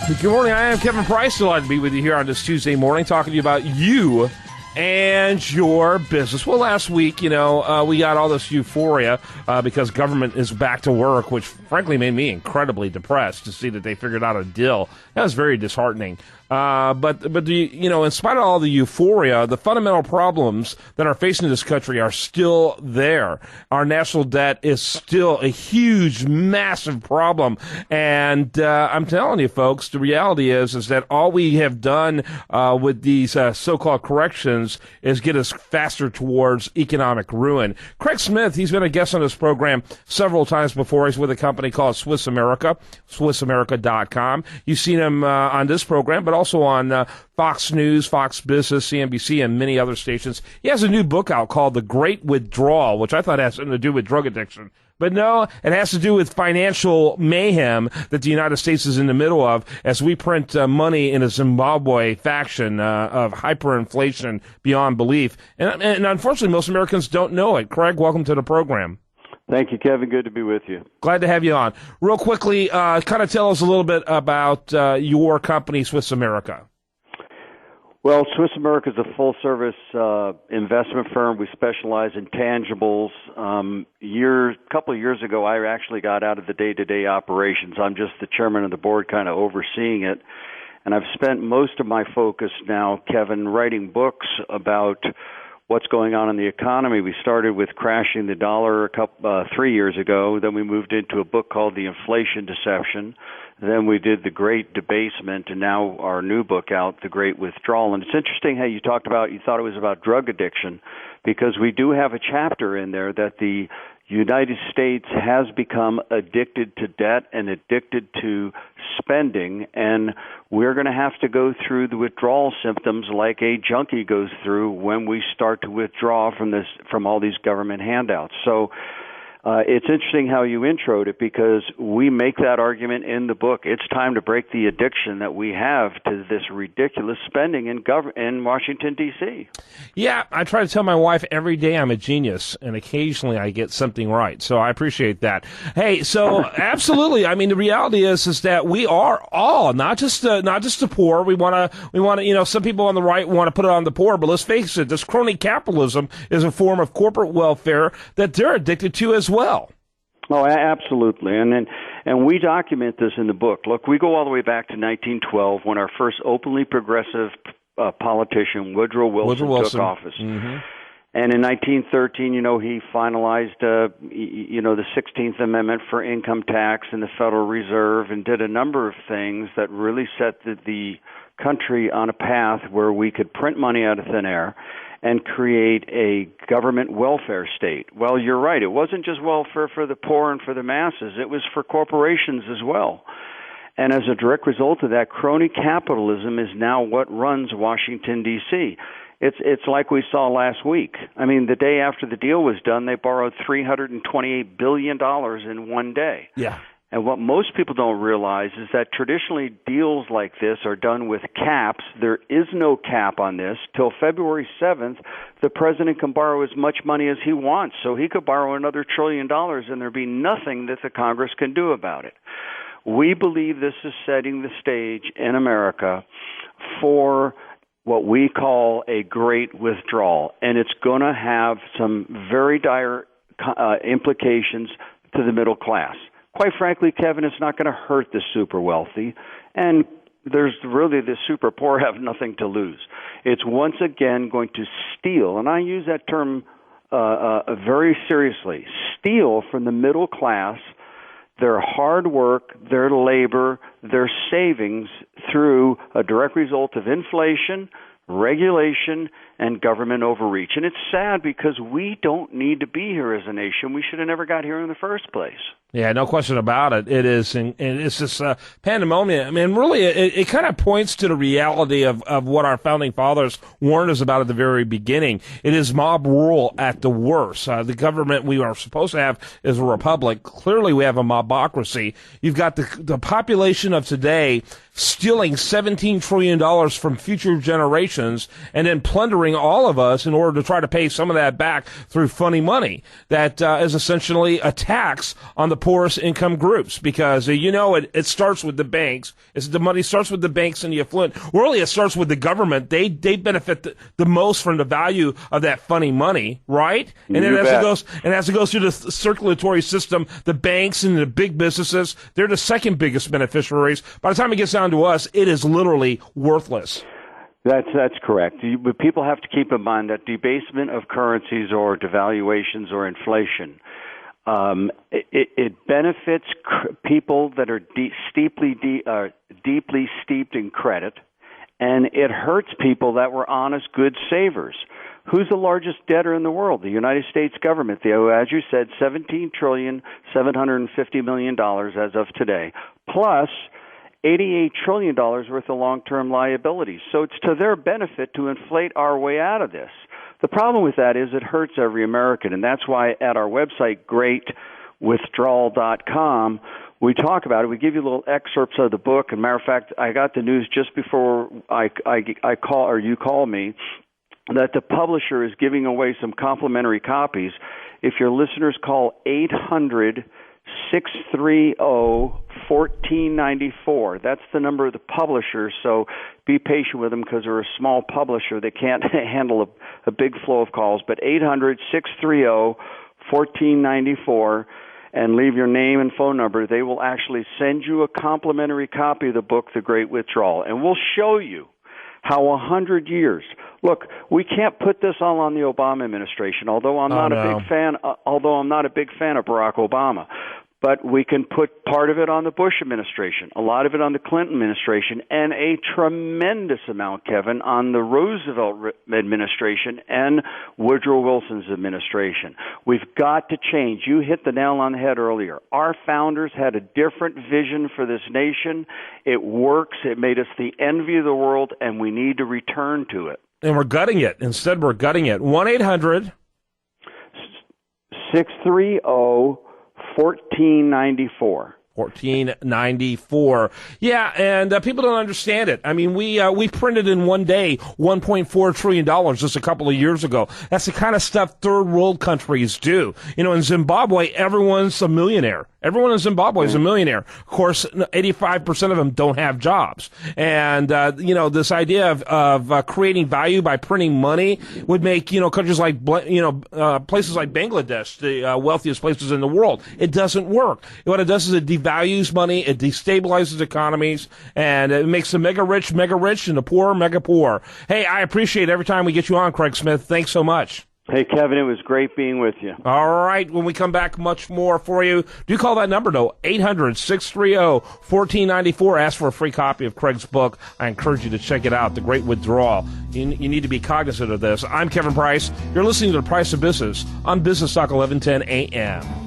Good morning. I am Kevin Price. Delighted to be with you here on this Tuesday morning, talking to you about you and your business. Well, last week, we got all this euphoria because government is back to work, which frankly made me incredibly depressed to see that they figured out a deal. That was very disheartening. But in spite of all the euphoria, the fundamental problems that are facing this country are still there. Our national debt is still a huge, massive problem. And I'm telling you, folks, the reality is that all we have done with these so-called corrections is get us faster towards economic ruin. Craig Smith, he's been a guest on this program several times before. He's with a company called Swiss America, SwissAmerica.com. You've seen him on this program, but also on Fox News, Fox Business, CNBC, and many other stations. He has a new book out called The Great Withdrawal, which I thought has something to do with drug addiction. But no, it has to do with financial mayhem that the United States is in the middle of as we print money in a Zimbabwe faction of hyperinflation beyond belief. And unfortunately, most Americans don't know it. Craig, welcome to the program. Thank you, Kevin. Good to be with you. Glad to have you on. Real quickly, kind of tell us a little bit about your company, Swiss America. Well, Swiss America is a full-service investment firm. We specialize in tangibles. A couple of years ago, I actually got out of the day-to-day operations. I'm just the chairman of the board, kind of overseeing it. And I've spent most of my focus now, Kevin, writing books about what's going on in the economy. We started with crashing the dollar 3 years ago. Then we moved into a book called The Inflation Deception. Then we did The Great Debasement, and now our new book out, The Great Withdrawal. And it's interesting how you thought it was about drug addiction, because we do have a chapter in there that the United States has become addicted to debt and addicted to spending, and we're going to have to go through the withdrawal symptoms like a junkie goes through when we start to withdraw from all these government handouts. So it's interesting how you introed it, because we make that argument in the book. It's time to break the addiction that we have to this ridiculous spending in Washington, D.C. Yeah, I try to tell my wife every day I'm a genius, and occasionally I get something right. So I appreciate that. Hey, so absolutely. I mean, the reality is that we are all, not just the poor. We want to, some people on the right want to put it on the poor, but let's face it, this crony capitalism is a form of corporate welfare that they're addicted to as well. Oh, absolutely. And we document this in the book. Look, we go all the way back to 1912 when our first openly progressive politician, Woodrow Wilson, took office. Mm-hmm. And in 1913, he finalized, the 16th Amendment for income tax and the Federal Reserve, and did a number of things that really set the country on a path where we could print money out of thin air and create a government welfare state. Well, you're right. It wasn't just welfare for the poor and for the masses. It was for corporations as well. And as a direct result of that, crony capitalism is now what runs Washington, D.C. It's like we saw last week. I mean, the day after the deal was done, they borrowed $328 billion in one day. Yeah. And what most people don't realize is that traditionally deals like this are done with caps. There is no cap on this. Till February 7th, the president can borrow as much money as he wants. So he could borrow another $1 trillion, and there'd be nothing that the Congress can do about it. We believe this is setting the stage in America for what we call a great withdrawal. And it's going to have some very dire implications to the middle class. Quite frankly, Kevin, it's not going to hurt the super wealthy, and there's really the super poor have nothing to lose. It's once again going to steal, and I use that term very seriously, steal from the middle class their hard work, their labor, their savings through a direct result of inflation, regulation, and government overreach. And it's sad because we don't need to be here as a nation. We should have never got here in the first place. Yeah, no question about it. It is, and it's this pandemonium. I mean, really, it kind of points to the reality of what our founding fathers warned us about at the very beginning. It is mob rule at the worst. The government we are supposed to have is a republic. Clearly, we have a mobocracy. You've got the population of today stealing $17 trillion from future generations and then plundering all of us in order to try to pay some of that back through funny money that is essentially a tax on the poorest income groups, because it starts with the banks. The money starts with the banks and the affluent. Really, it starts with the government. They benefit the most from the value of that funny money, right? And then as it goes through the circulatory system, the banks and the big businesses, they're the second biggest beneficiaries. By the time it gets down to us, it is literally worthless. That's correct. But people have to keep in mind that debasement of currencies or devaluations or inflation, it benefits people that are deeply steeped in credit, and it hurts people that were honest, good savers. Who's the largest debtor in the world? The United States government. As you said, $17,750 million as of today, plus $88 trillion worth of long-term liabilities. So it's to their benefit to inflate our way out of this. The problem with that is it hurts every American, and that's why at our website, greatwithdrawl.com, we talk about it. We give you little excerpts of the book. And matter of fact, I got the news just before you call me, that the publisher is giving away some complimentary copies. If your listeners call 800-630-1494. That's the number of the publisher, so be patient with them because they're a small publisher. They can't handle a big flow of calls. But 800-630-1494, and leave your name and phone number. They will actually send you a complimentary copy of the book, The Great Withdrawal, and we'll show you how 100 years. Look, we can't put this all on the Obama administration, although I'm not a big fan of Barack Obama. But we can put part of it on the Bush administration, a lot of it on the Clinton administration, and a tremendous amount, Kevin, on the Roosevelt administration and Woodrow Wilson's administration. We've got to change. You hit the nail on the head earlier. Our founders had a different vision for this nation. It works. It made us the envy of the world, and we need to return to it. And we're gutting it. Instead, we're gutting it. 1-800-630-1494. 1494. Yeah, and people don't understand it. I mean, we printed in one day $1.4 trillion just a couple of years ago. That's the kind of stuff third world countries do. In Zimbabwe, everyone's a millionaire. Everyone in Zimbabwe is a millionaire. Of course, 85% of them don't have jobs. And, this idea of creating value by printing money would make, countries like, places like Bangladesh, the wealthiest places in the world. It doesn't work. What it does is it devalues money, it destabilizes economies, and it makes the mega rich, and the poor, mega poor. Hey, I appreciate every time we get you on, Craig Smith. Thanks so much. Hey, Kevin, it was great being with you. All right. When we come back, much more for you. Do call that number, though, 800-630-1494. Ask for a free copy of Craig's book. I encourage you to check it out, The Great Withdrawal. You need to be cognizant of this. I'm Kevin Price. You're listening to The Price of Business on Business Talk 1110 AM.